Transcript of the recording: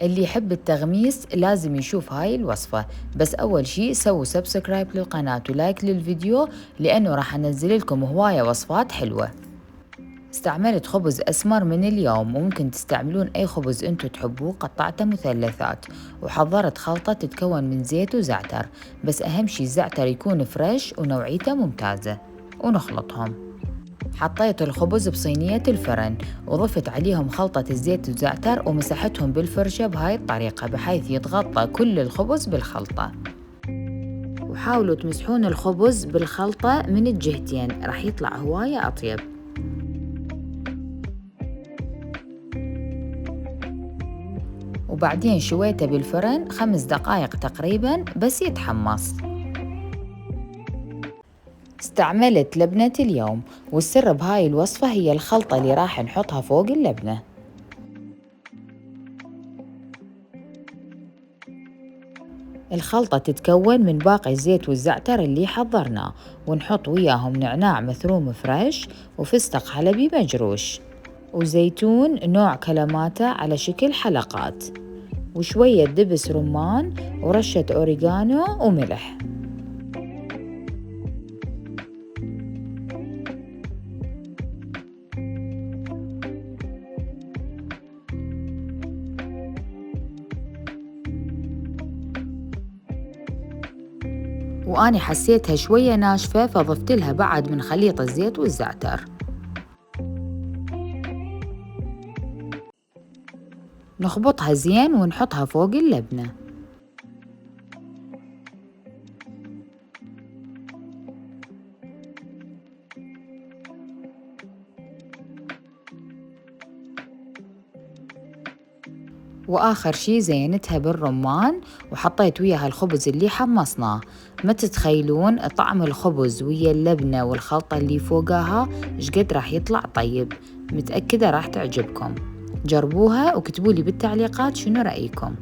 اللي يحب التغميس لازم يشوف هاي الوصفة. بس أول شي سووا سبسكرايب للقناة ولايك للفيديو، لأنه راح أنزل لكم هواية وصفات حلوة. استعملت خبز أسمر من اليوم، وممكن تستعملون أي خبز أنتوا تحبوه، قطعته مثلثات. وحضرت خلطة تتكون من زيت وزعتر، بس أهم شي الزعتر يكون فريش ونوعيته ممتازة. ونخلطهم. حطيت الخبز بصينية الفرن، وضفت عليهم خلطة الزيت والزعتر، ومسحتهم بالفرشة بهاي الطريقة بحيث يتغطى كل الخبز بالخلطة. وحاولوا تمسحون الخبز بالخلطة من الجهتين، راح يطلع هواية أطيب. وبعدين شويته بالفرن 5 دقائق تقريبا بس يتحمص. استعملت لبنة اليوم، والسر بهاي الوصفة هي الخلطة اللي راح نحطها فوق اللبنة. الخلطة تتكون من باقي الزيت والزعتر اللي حضرناه، ونحط وياهم نعناع مثروم فريش، وفستق حلبي مجروش، وزيتون نوع كلاماتا على شكل حلقات، وشوية دبس رمان، ورشة أوريغانو وملح. وأنا حسيتها شوية ناشفة، فضفت لها بعد من خليط الزيت والزعتر. نخبطها زين ونحطها فوق اللبنة. وآخر شي زينتها بالرمان، وحطيت وياها الخبز اللي حمصناه. ما تتخيلون طعم الخبز ويا اللبنة والخلطة اللي فوقها شقد راح يطلع طيب. متأكدة راح تعجبكم. جربوها وكتبولي بالتعليقات شنو رأيكم.